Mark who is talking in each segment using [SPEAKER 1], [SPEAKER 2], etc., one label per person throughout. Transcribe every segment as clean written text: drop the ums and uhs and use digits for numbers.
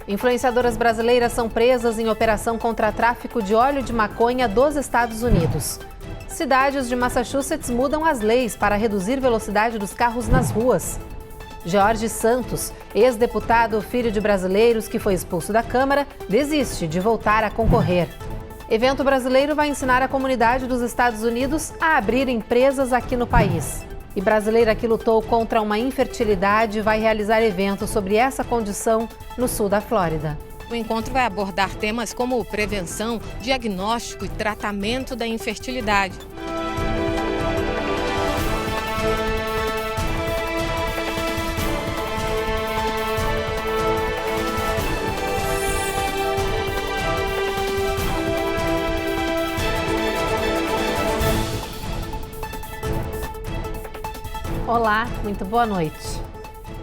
[SPEAKER 1] Influenciadoras brasileiras são presas em operação contra tráfico de óleo de maconha dos Estados Unidos. Cidades de Massachusetts mudam as leis para reduzir velocidade dos carros nas ruas. Jorge Santos, ex-deputado filho de brasileiros que foi expulso da Câmara, desiste de voltar a concorrer. Evento brasileiro vai ensinar a comunidade dos Estados Unidos a abrir empresas aqui no país. E brasileira que lutou contra uma infertilidade vai realizar eventos sobre essa condição no sul da Flórida.
[SPEAKER 2] O encontro vai abordar temas como prevenção, diagnóstico e tratamento da infertilidade.
[SPEAKER 1] Olá, muito boa noite.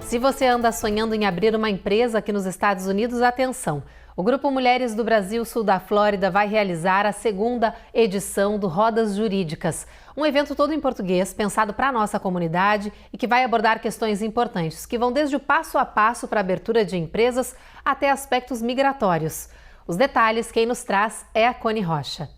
[SPEAKER 1] Se você anda sonhando em abrir uma empresa aqui nos Estados Unidos, atenção! O Grupo Mulheres do Brasil Sul da Flórida vai realizar a segunda edição do Rodas Jurídicas, um evento todo em português, pensado para a nossa comunidade e que vai abordar questões importantes, que vão desde o passo a passo para a abertura de empresas até aspectos migratórios. Os detalhes quem nos traz é a Cone Rocha.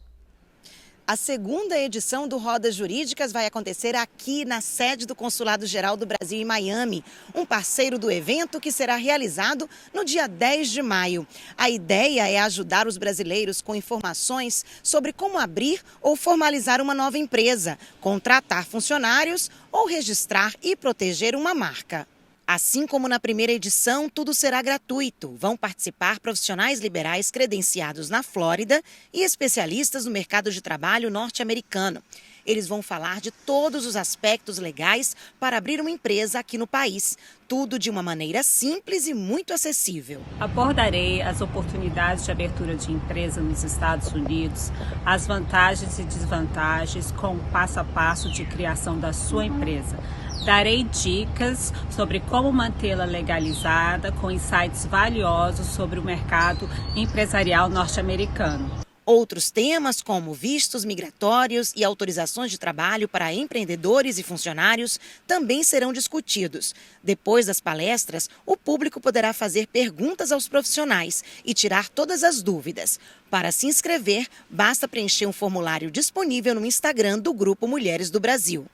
[SPEAKER 3] A segunda edição do Rodas Jurídicas vai acontecer aqui na sede do Consulado Geral do Brasil em Miami, um parceiro do evento que será realizado no dia 10 de maio. A ideia é ajudar os brasileiros com informações sobre como abrir ou formalizar uma nova empresa, contratar funcionários ou registrar e proteger uma marca. Assim como na primeira edição, tudo será gratuito. Vão participar profissionais liberais credenciados na Flórida e especialistas no mercado de trabalho norte-americano. Eles vão falar de todos os aspectos legais para abrir uma empresa aqui no país. Tudo de uma maneira simples e muito acessível.
[SPEAKER 4] Abordarei as oportunidades de abertura de empresa nos Estados Unidos, as vantagens e desvantagens com o passo a passo de criação da sua empresa. Darei dicas sobre como mantê-la legalizada, com insights valiosos sobre o mercado empresarial norte-americano.
[SPEAKER 3] Outros temas, como vistos migratórios e autorizações de trabalho para empreendedores e funcionários, também serão discutidos. Depois das palestras, o público poderá fazer perguntas aos profissionais e tirar todas as dúvidas. Para se inscrever, basta preencher um formulário disponível no Instagram do Grupo Mulheres do Brasil.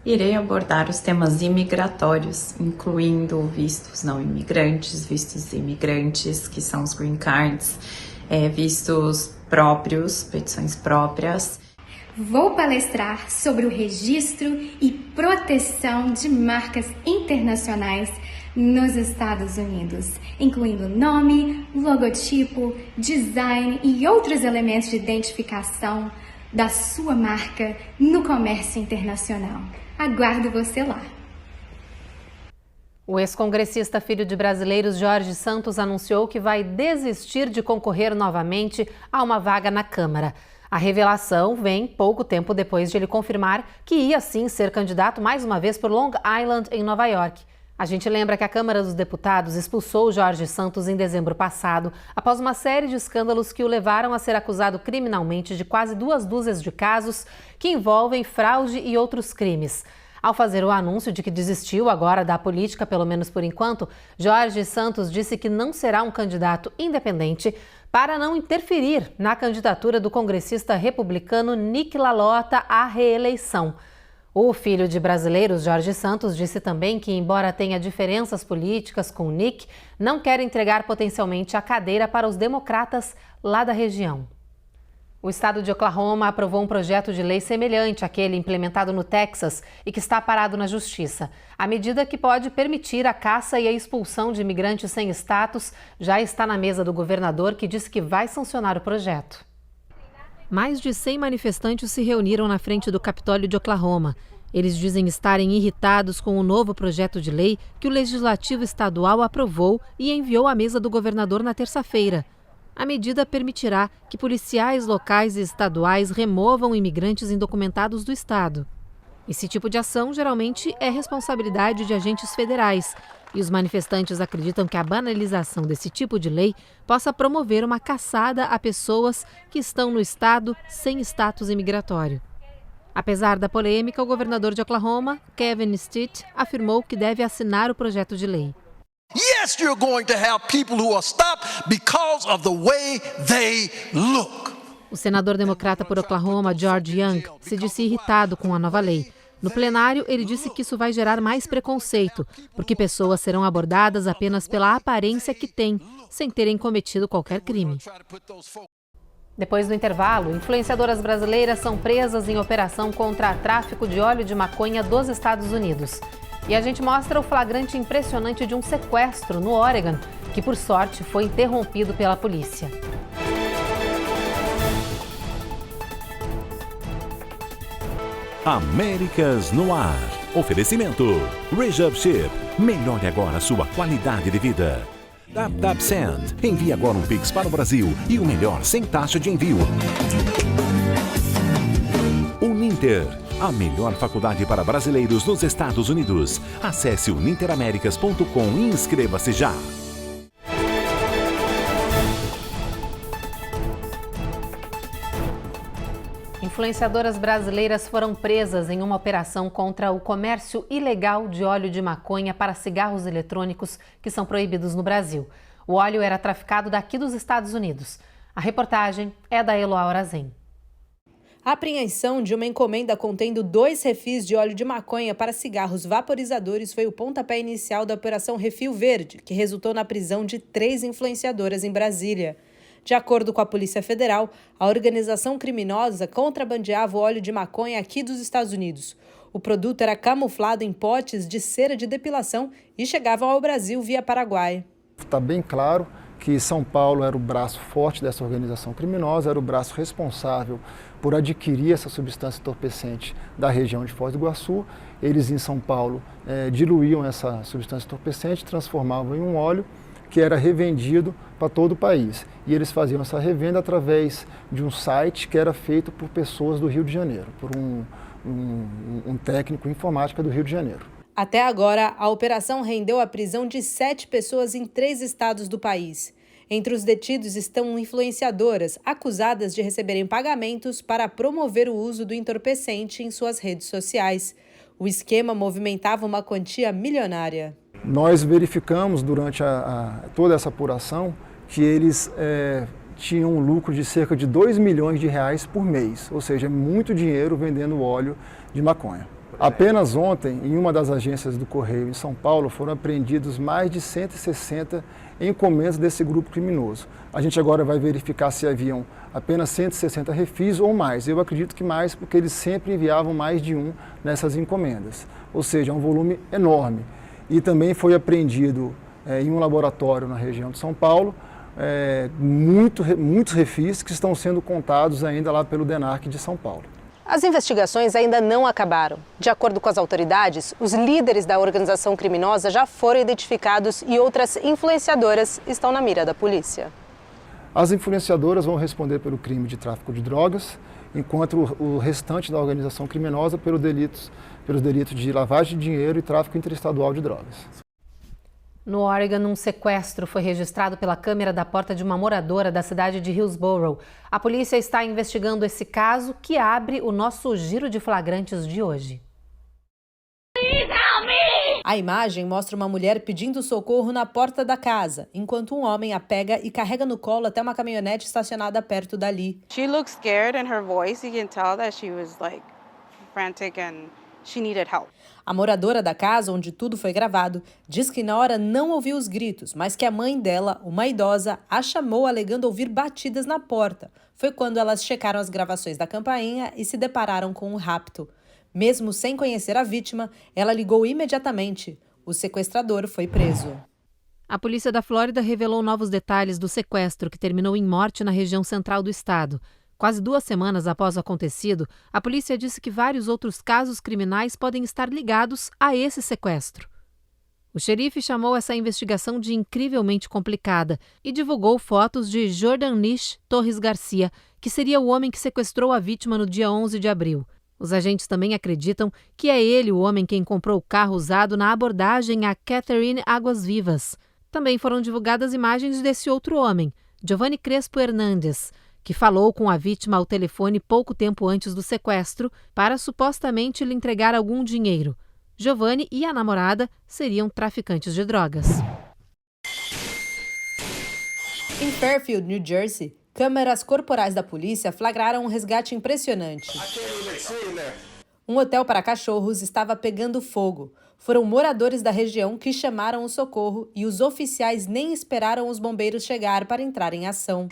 [SPEAKER 5] Irei abordar os temas imigratórios, incluindo vistos não imigrantes, vistos imigrantes, que são os green cards, vistos próprios, petições próprias.
[SPEAKER 6] Vou palestrar sobre o registro e proteção de marcas internacionais nos Estados Unidos, incluindo nome, logotipo, design e outros elementos de identificação da sua marca no comércio internacional. Aguardo você lá.
[SPEAKER 1] O ex-congressista filho de brasileiros Jorge Santos anunciou que vai desistir de concorrer novamente a uma vaga na Câmara. A revelação vem pouco tempo depois de ele confirmar que ia sim ser candidato mais uma vez por Long Island, em Nova York. A gente lembra que a Câmara dos Deputados expulsou Jorge Santos em dezembro passado, após uma série de escândalos que o levaram a ser acusado criminalmente de quase 2 dúzias de casos que envolvem fraude e outros crimes. Ao fazer o anúncio de que desistiu agora da política, pelo menos por enquanto, Jorge Santos disse que não será um candidato independente para não interferir na candidatura do congressista republicano Nick LaLota à reeleição. O filho de brasileiros, Jorge Santos, disse também que, embora tenha diferenças políticas com Nick, não quer entregar potencialmente a cadeira para os democratas lá da região. O estado de Oklahoma aprovou um projeto de lei semelhante àquele implementado no Texas e que está parado na justiça. A medida, que pode permitir a caça e a expulsão de imigrantes sem status, já está na mesa do governador, que disse que vai sancionar o projeto. Mais de 100 manifestantes se reuniram na frente do Capitólio de Oklahoma. Eles dizem estarem irritados com o novo projeto de lei que o Legislativo Estadual aprovou e enviou à mesa do governador na terça-feira. A medida permitirá que policiais locais e estaduais removam imigrantes indocumentados do estado. Esse tipo de ação geralmente é responsabilidade de agentes federais. E os manifestantes acreditam que a banalização desse tipo de lei possa promover uma caçada a pessoas que estão no estado sem status imigratório. Apesar da polêmica, o governador de Oklahoma, Kevin Stitt, afirmou que deve assinar o projeto de lei.
[SPEAKER 7] Yes, you're going to have people who are stopped because of the way they look.
[SPEAKER 1] O senador democrata por Oklahoma, George Young, se disse irritado com a nova lei. No plenário, ele disse que isso vai gerar mais preconceito, porque pessoas serão abordadas apenas pela aparência que têm, sem terem cometido qualquer crime. Depois do intervalo, influenciadoras brasileiras são presas em operação contra tráfico de óleo de maconha dos Estados Unidos. E a gente mostra o flagrante impressionante de um sequestro no Oregon, que por sorte foi interrompido pela polícia.
[SPEAKER 8] Américas no ar. Oferecimento. Reserve Ship. Melhore agora a sua qualidade de vida. TapTap Send. Envie agora um Pix para o Brasil e o melhor sem taxa de envio. Uninter. A melhor faculdade para brasileiros nos Estados Unidos. Acesse uninteraméricas.com e inscreva-se já.
[SPEAKER 1] Influenciadoras brasileiras foram presas em uma operação contra o comércio ilegal de óleo de maconha para cigarros eletrônicos que são proibidos no Brasil. O óleo era traficado daqui dos Estados Unidos. A reportagem é da Eloá Orazen.
[SPEAKER 9] A apreensão de uma encomenda contendo 2 refis de óleo de maconha para cigarros vaporizadores foi o pontapé inicial da Operação Refil Verde, que resultou na prisão de 3 influenciadoras em Brasília. De acordo com a Polícia Federal, a organização criminosa contrabandeava o óleo de maconha aqui dos Estados Unidos. O produto era camuflado em potes de cera de depilação e chegava ao Brasil via Paraguai.
[SPEAKER 10] Está bem claro que São Paulo era o braço forte dessa organização criminosa, era o braço responsável por adquirir essa substância entorpecente da região de Foz do Iguaçu. Eles em São Paulo diluíam essa substância entorpecente, transformavam em um óleo que era revendido para todo o país. E eles faziam essa revenda através de um site que era feito por pessoas do Rio de Janeiro, por um técnico em informática do Rio de Janeiro.
[SPEAKER 9] Até agora, a operação rendeu a prisão de 7 pessoas em 3 estados do país. Entre os detidos estão influenciadoras acusadas de receberem pagamentos para promover o uso do entorpecente em suas redes sociais. O esquema movimentava uma quantia milionária.
[SPEAKER 10] Nós verificamos durante toda essa apuração que eles tinham um lucro de cerca de R$2 milhões por mês, ou seja, muito dinheiro vendendo óleo de maconha. Apenas ontem, em uma das agências do Correio em São Paulo, foram apreendidos mais de 160 encomendas desse grupo criminoso. A gente agora vai verificar se haviam apenas 160 refis ou mais. Eu acredito que mais, porque eles sempre enviavam mais de um nessas encomendas, ou seja, um volume enorme. E também foi apreendido em um laboratório na região de São Paulo muitos refis que estão sendo contados ainda lá pelo DENARC de São Paulo.
[SPEAKER 9] As investigações ainda não acabaram. De acordo com as autoridades, os líderes da organização criminosa já foram identificados e outras influenciadoras estão na mira da polícia.
[SPEAKER 10] As influenciadoras vão responder pelo crime de tráfico de drogas, enquanto o restante da organização criminosa pelos delitos de lavagem de dinheiro e tráfico interestadual de drogas.
[SPEAKER 1] No Oregon, um sequestro foi registrado pela câmera da porta de uma moradora da cidade de Hillsborough. A polícia está investigando esse caso, que abre o nosso giro de flagrantes de hoje.
[SPEAKER 9] A imagem mostra uma mulher pedindo socorro na porta da casa, enquanto um homem a pega e carrega no colo até uma caminhonete estacionada perto dali.
[SPEAKER 11] She looked scared and her voice, you can tell that she was frantic and she needed help.
[SPEAKER 9] A moradora da casa, onde tudo foi gravado, diz que na hora não ouviu os gritos, mas que a mãe dela, uma idosa, a chamou alegando ouvir batidas na porta. Foi quando elas checaram as gravações da campainha e se depararam com um rapto. Mesmo sem conhecer a vítima, ela ligou imediatamente. O sequestrador foi preso.
[SPEAKER 1] A polícia da Flórida revelou novos detalhes do sequestro que terminou em morte na região central do estado. Quase 2 semanas após o acontecido, a polícia disse que vários outros casos criminais podem estar ligados a esse sequestro. O xerife chamou essa investigação de incrivelmente complicada e divulgou fotos de Jordan Nish Torres Garcia, que seria o homem que sequestrou a vítima no dia 11 de abril. Os agentes também acreditam que é ele o homem quem comprou o carro usado na abordagem a Catherine Águas Vivas. Também foram divulgadas imagens desse outro homem, Giovanni Crespo Hernandes, que falou com a vítima ao telefone pouco tempo antes do sequestro para supostamente lhe entregar algum dinheiro. Giovanni e a namorada seriam traficantes de drogas.
[SPEAKER 9] Em Fairfield, New Jersey, câmeras corporais da polícia flagraram um resgate impressionante. Um hotel para cachorros estava pegando fogo. Foram moradores da região que chamaram o socorro e os oficiais nem esperaram os bombeiros chegar para entrar em ação.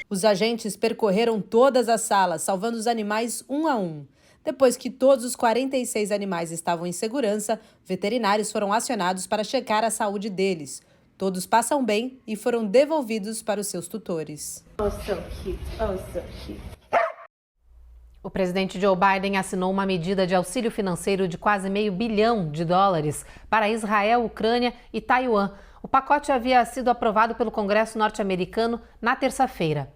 [SPEAKER 9] Os agentes percorreram todas as salas, salvando os animais um a um. Depois que todos os 46 animais estavam em segurança, veterinários foram acionados para checar a saúde deles. Todos passam bem e foram devolvidos para os seus tutores.
[SPEAKER 6] Oh, so cute. Oh, so cute.
[SPEAKER 1] O presidente Joe Biden assinou uma medida de auxílio financeiro de quase $500 bilhão para Israel, Ucrânia e Taiwan. O pacote havia sido aprovado pelo Congresso norte-americano na terça-feira.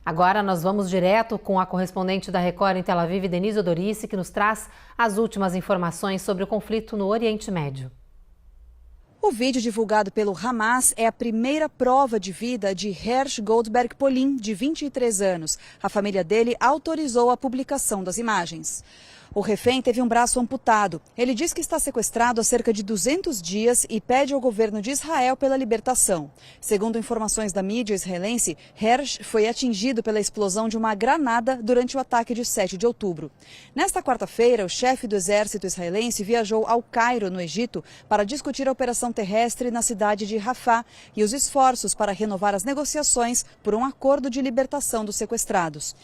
[SPEAKER 1] Agora nós vamos direto com a correspondente da Record em Tel Aviv, Denise Odorici, que nos traz as últimas informações sobre o conflito no Oriente Médio.
[SPEAKER 12] O vídeo divulgado pelo Hamas é a primeira prova de vida de Hersh Goldberg Polin, de 23 anos. A família dele autorizou a publicação das imagens. O refém teve um braço amputado. Ele diz que está sequestrado há cerca de 200 dias e pede ao governo de Israel pela libertação. Segundo informações da mídia israelense, Hersh foi atingido pela explosão de uma granada durante o ataque de 7 de outubro. Nesta quarta-feira, o chefe do exército israelense viajou ao Cairo, no Egito, para discutir a operação terrestre na cidade de Rafah e os esforços para renovar as negociações por um acordo de libertação dos sequestrados.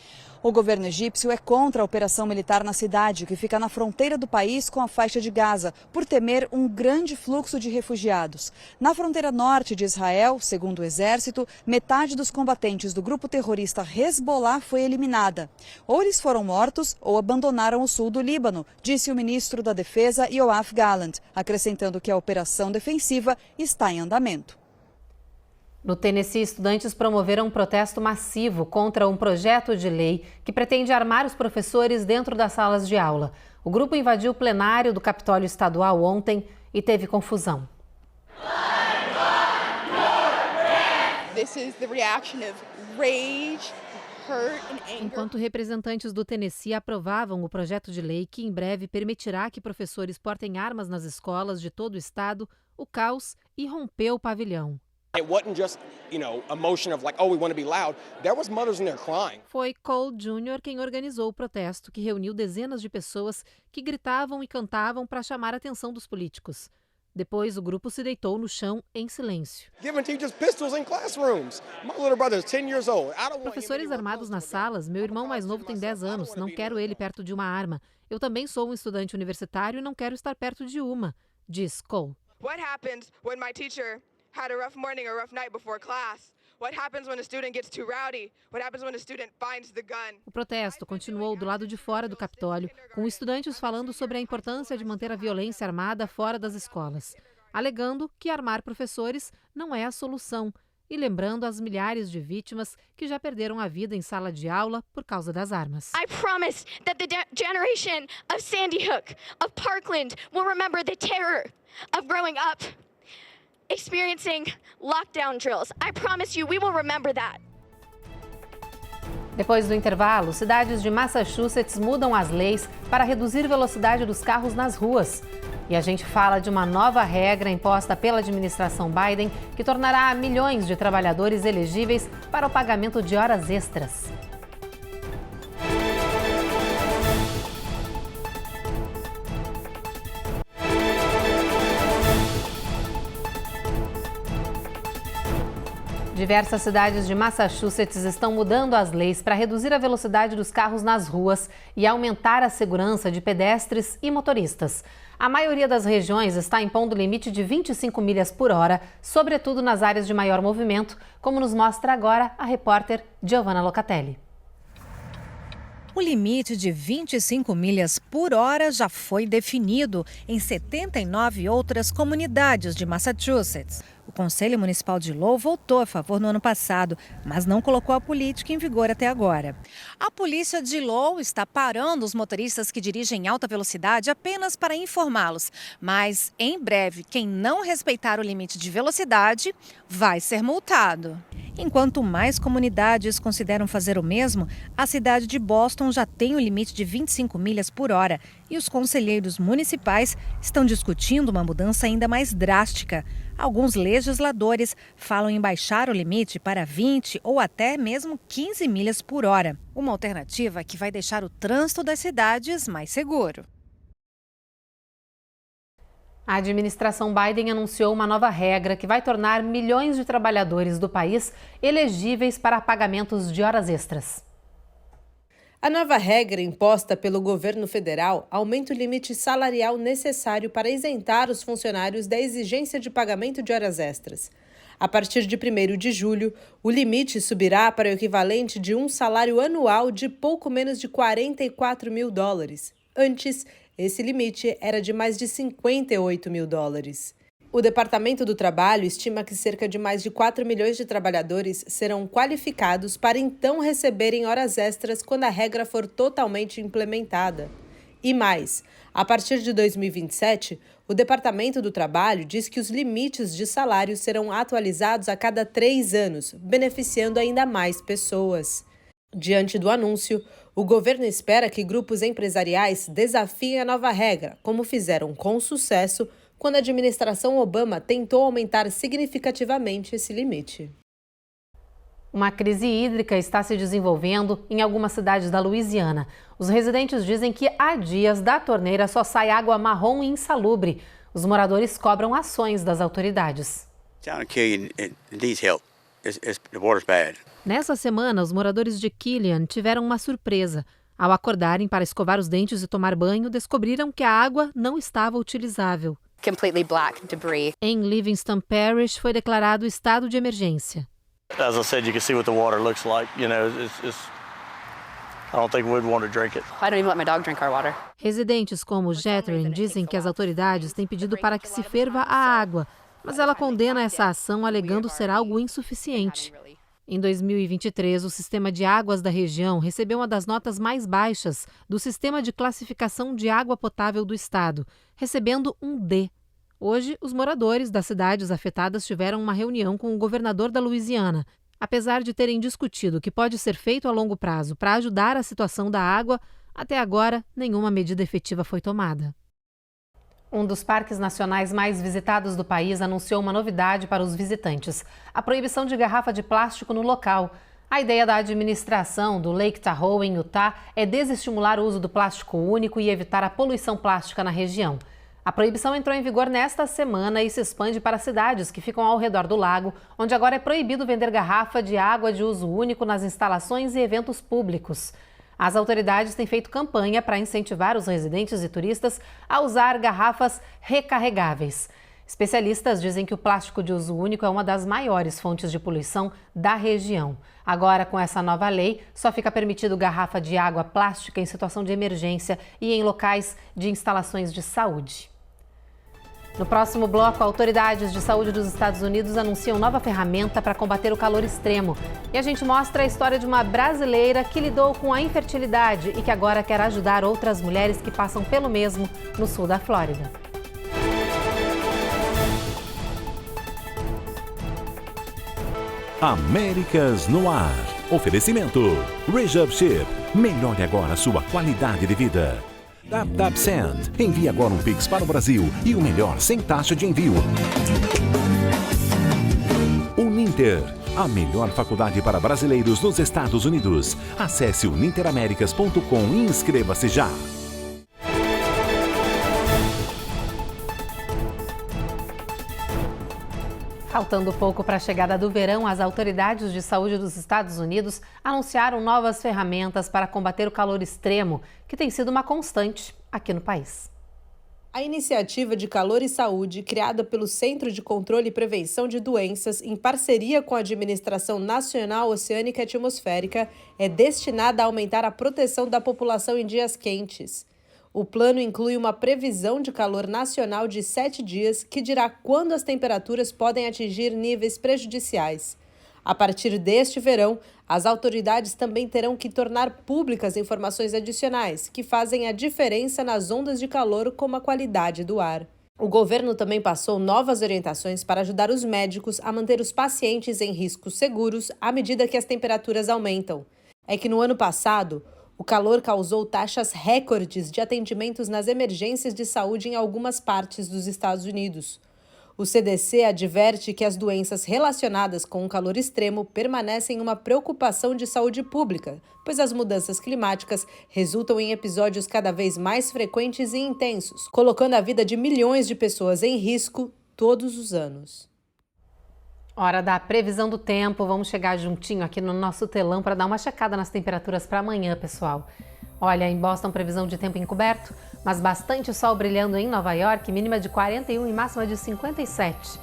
[SPEAKER 12] O governo egípcio é contra a operação militar na cidade, que fica na fronteira do país com a faixa de Gaza, por temer um grande fluxo de refugiados. Na fronteira norte de Israel, segundo o exército, metade dos combatentes do grupo terrorista Hezbollah foi eliminada. Ou eles foram mortos ou abandonaram o sul do Líbano, disse o ministro da Defesa Yoav Gallant, acrescentando que a operação defensiva está em andamento.
[SPEAKER 1] No Tennessee, estudantes promoveram um protesto massivo contra um projeto de lei que pretende armar os professores dentro das salas de aula. O grupo invadiu o plenário do Capitólio Estadual ontem e teve confusão. Enquanto representantes do Tennessee aprovavam o projeto de lei que em breve permitirá que professores portem armas nas escolas de todo o estado, o caos irrompeu o pavilhão. Foi Cole Jr. quem organizou o protesto, que reuniu dezenas de pessoas que gritavam e cantavam para chamar a atenção dos políticos. Depois, o grupo se deitou no chão em silêncio. Professores armados nas salas. Meu irmão mais novo tem 10 anos. Não quero ele perto de uma arma. Eu também sou um estudante universitário e não quero estar perto de uma, diz Cole.
[SPEAKER 13] What happens when my teacher had a rough morning or rough night before class? What happens when a student gets too rowdy? What happens when a student finds the gun?
[SPEAKER 1] O protesto continuou do lado de fora do Capitólio, com estudantes falando sobre a importância de manter a violência armada fora das escolas, alegando que armar professores não é a solução e lembrando as milhares de vítimas que já perderam a vida em sala de aula por causa das armas.
[SPEAKER 14] I promise that the generation of Sandy Hook, of Parkland, will remember the terror of growing up, experiencing lockdown drills. I promise you, we will remember that.
[SPEAKER 1] Depois do intervalo, cidades de Massachusetts mudam as leis para reduzir a velocidade dos carros nas ruas. E a gente fala de uma nova regra imposta pela administração Biden que tornará milhões de trabalhadores elegíveis para o pagamento de horas extras. Diversas cidades de Massachusetts estão mudando as leis para reduzir a velocidade dos carros nas ruas e aumentar a segurança de pedestres e motoristas. A maioria das regiões está impondo o limite de 25 milhas por hora, sobretudo nas áreas de maior movimento, como nos mostra agora a repórter Giovanna Locatelli.
[SPEAKER 15] O limite de 25 milhas por hora já foi definido em 79 outras comunidades de Massachusetts. O Conselho Municipal de Lowell votou a favor no ano passado, mas não colocou a política em vigor até agora. A polícia de Lowell está parando os motoristas que dirigem em alta velocidade apenas para informá-los. Mas, em breve, quem não respeitar o limite de velocidade vai ser multado. Enquanto mais comunidades consideram fazer o mesmo, a cidade de Boston já tem o limite de 25 milhas por hora e os conselheiros municipais estão discutindo uma mudança ainda mais drástica. Alguns legisladores falam em baixar o limite para 20 ou até mesmo 15 milhas por hora. Uma alternativa que vai deixar o trânsito das cidades mais seguro.
[SPEAKER 1] A administração Biden anunciou uma nova regra que vai tornar milhões de trabalhadores do país elegíveis para pagamentos de horas extras.
[SPEAKER 9] A nova regra imposta pelo governo federal aumenta o limite salarial necessário para isentar os funcionários da exigência de pagamento de horas extras. A partir de 1º de julho, o limite subirá para o equivalente de um salário anual de pouco menos de $44 mil. Antes, esse limite era de mais de $58 mil. O Departamento do Trabalho estima que cerca de mais de 4 milhões de trabalhadores serão qualificados para então receberem horas extras quando a regra for totalmente implementada. E mais, a partir de 2027, o Departamento do Trabalho diz que os limites de salário serão atualizados a cada 3 anos, beneficiando ainda mais pessoas. Diante do anúncio, o governo espera que grupos empresariais desafiem a nova regra, como fizeram com sucesso quando a administração Obama tentou aumentar significativamente esse limite.
[SPEAKER 1] Uma crise hídrica está se desenvolvendo em algumas cidades da Louisiana. Os residentes dizem que há dias da torneira só sai água marrom e insalubre. Os moradores cobram ações das autoridades. Nessa semana, os moradores de Killian tiveram uma surpresa. Ao acordarem para escovar os dentes e tomar banho, descobriram que a água não estava utilizável.
[SPEAKER 16] Completely black debris.
[SPEAKER 1] Em Livingston Parish foi declarado estado de emergência.
[SPEAKER 17] As I said, you can see what the water looks like. You know, I don't think we'd want to drink it.
[SPEAKER 16] I don't even let my dog drink our water.
[SPEAKER 1] Residentes como Jethrin dizem que as autoridades têm pedido para que se ferva a água, mas ela condena essa ação alegando ser algo insuficiente. Em 2023, o sistema de águas da região recebeu uma das notas mais baixas do Sistema de Classificação de Água Potável do Estado, recebendo um D. Hoje, os moradores das cidades afetadas tiveram uma reunião com o governador da Louisiana. Apesar de terem discutido o que pode ser feito a longo prazo para ajudar a situação da água, até agora nenhuma medida efetiva foi tomada. Um dos parques nacionais mais visitados do país anunciou uma novidade para os visitantes: a proibição de garrafa de plástico no local. A ideia da administração do Lake Tahoe, em Utah, é desestimular o uso do plástico único e evitar a poluição plástica na região. A proibição entrou em vigor nesta semana e se expande para cidades que ficam ao redor do lago, onde agora é proibido vender garrafa de água de uso único nas instalações e eventos públicos. As autoridades têm feito campanha para incentivar os residentes e turistas a usar garrafas recarregáveis. Especialistas dizem que o plástico de uso único é uma das maiores fontes de poluição da região. Agora, com essa nova lei, só fica permitido garrafa de água plástica em situação de emergência e em locais de instalações de saúde. No próximo bloco, autoridades de saúde dos Estados Unidos anunciam nova ferramenta para combater o calor extremo. E a gente mostra a história de uma brasileira que lidou com a infertilidade e que agora quer ajudar outras mulheres que passam pelo mesmo no sul da Flórida.
[SPEAKER 8] Américas no ar. Oferecimento Rejab Ship. Melhore agora a sua qualidade de vida. TapTapSend. Envie agora um Pix para o Brasil e o melhor sem taxa de envio. Uninter. A melhor faculdade para brasileiros nos Estados Unidos. Acesse uninteraméricas.com e inscreva-se já.
[SPEAKER 1] Faltando pouco para a chegada do verão, as autoridades de saúde dos Estados Unidos anunciaram novas ferramentas para combater o calor extremo, que tem sido uma constante aqui no país.
[SPEAKER 9] A iniciativa de Calor e Saúde, criada pelo Centro de Controle e Prevenção de Doenças, em parceria com a Administração Nacional Oceânica e Atmosférica, é destinada a aumentar a proteção da população em dias quentes. O plano inclui uma previsão de calor nacional de 7 dias, que dirá quando as temperaturas podem atingir níveis prejudiciais. A partir deste verão, as autoridades também terão que tornar públicas informações adicionais, que fazem a diferença nas ondas de calor, como a qualidade do ar. O governo também passou novas orientações para ajudar os médicos a manter os pacientes em riscos seguros à medida que as temperaturas aumentam. É que no ano passado, o calor causou taxas recordes de atendimentos nas emergências de saúde em algumas partes dos Estados Unidos. O CDC adverte que as doenças relacionadas com o calor extremo permanecem uma preocupação de saúde pública, pois as mudanças climáticas resultam em episódios cada vez mais frequentes e intensos, colocando a vida de milhões de pessoas em risco todos os anos.
[SPEAKER 1] Hora da previsão do tempo. Vamos chegar juntinho aqui no nosso telão para dar uma checada nas temperaturas para amanhã, pessoal. Olha, em Boston, previsão de tempo encoberto, mas bastante sol brilhando em Nova York, mínima de 41 e máxima de 57.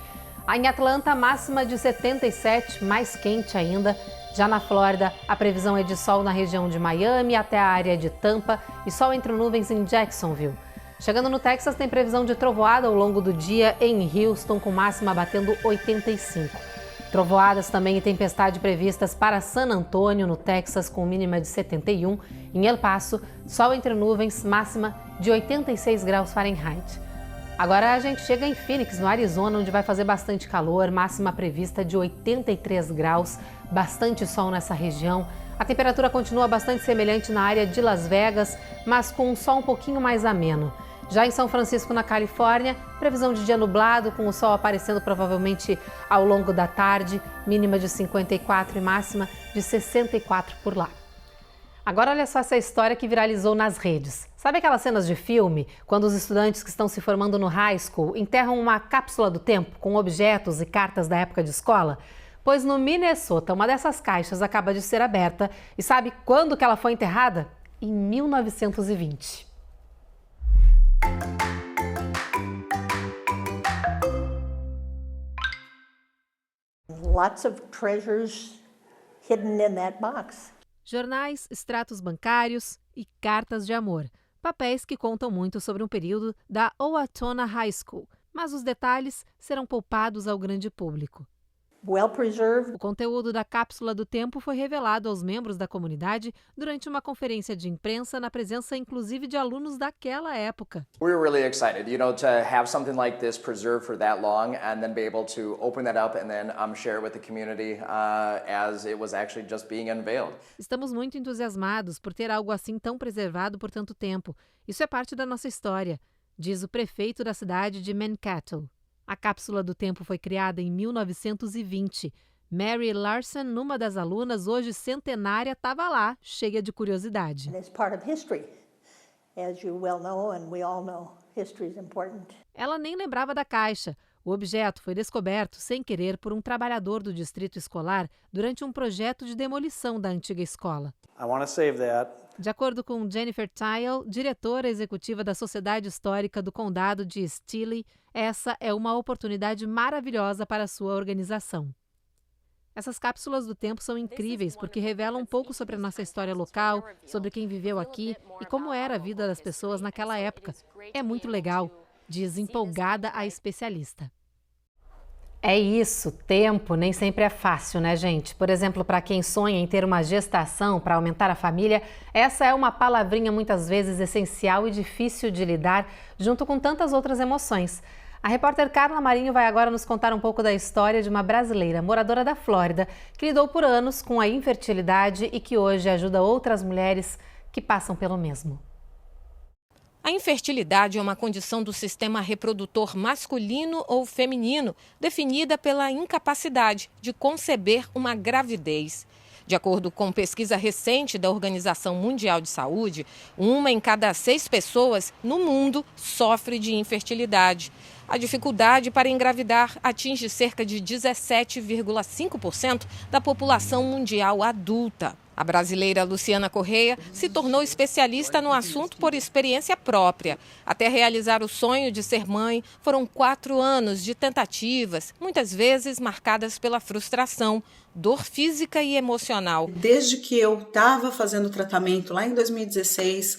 [SPEAKER 1] Em Atlanta, máxima de 77, mais quente ainda. Já na Flórida, a previsão é de sol na região de Miami até a área de Tampa e sol entre nuvens em Jacksonville. Chegando no Texas, tem previsão de trovoada ao longo do dia em Houston, com máxima batendo 85. Trovoadas também e tempestade previstas para San Antônio, no Texas, com mínima de 71. Em El Paso, sol entre nuvens, máxima de 86 graus Fahrenheit. Agora a gente chega em Phoenix, no Arizona, onde vai fazer bastante calor, máxima prevista de 83 graus, bastante sol nessa região. A temperatura continua bastante semelhante na área de Las Vegas, mas com um sol um pouquinho mais ameno. Já em São Francisco, na Califórnia, previsão de dia nublado, com o sol aparecendo provavelmente ao longo da tarde, mínima de 54 e máxima de 64 por lá. Agora olha só essa história que viralizou nas redes. Sabe aquelas cenas de filme, quando os estudantes que estão se formando no high school enterram uma cápsula do tempo com objetos e cartas da época de escola? Pois no Minnesota, uma dessas caixas acaba de ser aberta e sabe quando que ela foi enterrada? Em 1920.
[SPEAKER 18] Lots of treasures hidden in that box.
[SPEAKER 1] Jornais, extratos bancários e cartas de amor. Papéis que contam muito sobre um período da Owatonna High School, mas os detalhes serão poupados ao grande público.
[SPEAKER 18] Well preserved.
[SPEAKER 1] O conteúdo da cápsula do tempo foi revelado aos membros da comunidade durante uma conferência de imprensa na presença inclusive de alunos daquela época.
[SPEAKER 19] We were really excited, to have something like this preserved for that long and then be able to open that up and then share it with the community as it was actually just being unveiled.
[SPEAKER 1] Estamos muito entusiasmados por ter algo assim tão preservado por tanto tempo. Isso é parte da nossa história, diz o prefeito da cidade de Mankato. A cápsula do tempo foi criada em 1920. Mary Larson, uma das alunas, hoje centenária, estava lá, cheia de curiosidade. Ela nem lembrava da caixa. O objeto foi descoberto sem querer por um trabalhador do distrito escolar durante um projeto de demolição da antiga escola.
[SPEAKER 20] I want to save that.
[SPEAKER 1] De acordo com Jennifer Tile, diretora executiva da Sociedade Histórica do Condado de Steele, essa é uma oportunidade maravilhosa para a sua organização. Essas cápsulas do tempo são incríveis porque revelam um pouco sobre a nossa história local, sobre quem viveu aqui e como era a vida das pessoas naquela época. É muito legal, diz empolgada a especialista. É isso, tempo nem sempre é fácil, né, gente? Por exemplo, para quem sonha em ter uma gestação para aumentar a família, essa é uma palavrinha muitas vezes essencial e difícil de lidar, junto com tantas outras emoções. A repórter Carla Marinho vai agora nos contar um pouco da história de uma brasileira moradora da Flórida que lidou por anos com a infertilidade e que hoje ajuda outras mulheres que passam pelo mesmo.
[SPEAKER 2] A infertilidade é uma condição do sistema reprodutor masculino ou feminino, definida pela incapacidade de conceber uma gravidez. De acordo com pesquisa recente da Organização Mundial de Saúde, 1 em cada 6 pessoas no mundo sofre de infertilidade. A dificuldade para engravidar atinge cerca de 17,5% da população mundial adulta. A brasileira Luciana Correia se tornou especialista no assunto por experiência própria. Até realizar o sonho de ser mãe, foram 4 anos de tentativas, muitas vezes marcadas pela frustração, dor física e emocional.
[SPEAKER 21] Desde que eu estava fazendo tratamento lá em 2016,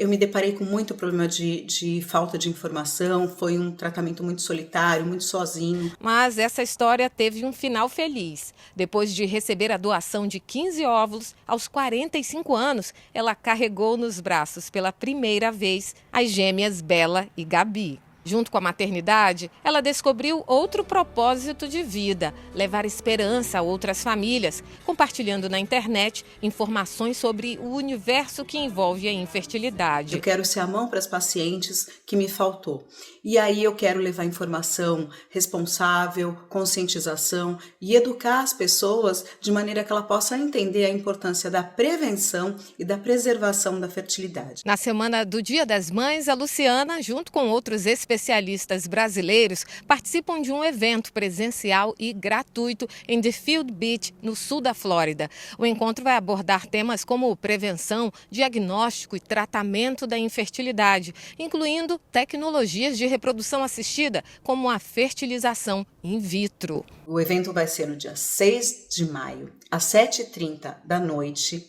[SPEAKER 21] eu me deparei com muito problema de falta de informação, foi um tratamento muito solitário, muito sozinho.
[SPEAKER 2] Mas essa história teve um final feliz. Depois de receber a doação de 15 óvulos, aos 45 anos, ela carregou nos braços pela primeira vez as gêmeas Bela e Gabi. Junto com a maternidade, ela descobriu outro propósito de vida: levar esperança a outras famílias, compartilhando na internet informações sobre o universo que envolve a infertilidade.
[SPEAKER 21] Eu quero ser a mão para as pacientes que me faltou. E aí eu quero levar informação responsável, conscientização e educar as pessoas de maneira que ela possa entender a importância da prevenção e da preservação da fertilidade.
[SPEAKER 2] Na semana do Dia das Mães, a Luciana, junto com outros especialistas brasileiros, participam de um evento presencial e gratuito em Deerfield Beach, no sul da Flórida. O encontro vai abordar temas como prevenção, diagnóstico e tratamento da infertilidade, incluindo tecnologias de reprodução assistida, como a fertilização in vitro.
[SPEAKER 21] O evento vai ser no dia 6 de maio, às 7h30 da noite,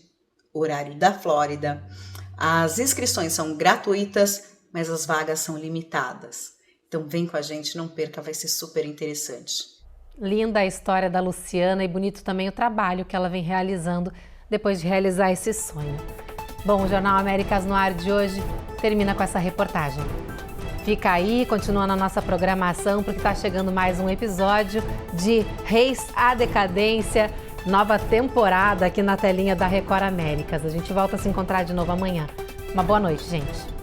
[SPEAKER 21] horário da Flórida. As inscrições são gratuitas, mas as vagas são limitadas. Então vem com a gente, não perca, vai ser super interessante.
[SPEAKER 1] Linda a história da Luciana e bonito também o trabalho que ela vem realizando depois de realizar esse sonho. Bom, o Jornal Américas no Ar de hoje termina com essa reportagem. Fica aí, continua na nossa programação, porque está chegando mais um episódio de Reis à Decadência, nova temporada aqui na telinha da Record Américas. A gente volta a se encontrar de novo amanhã. Uma boa noite, gente.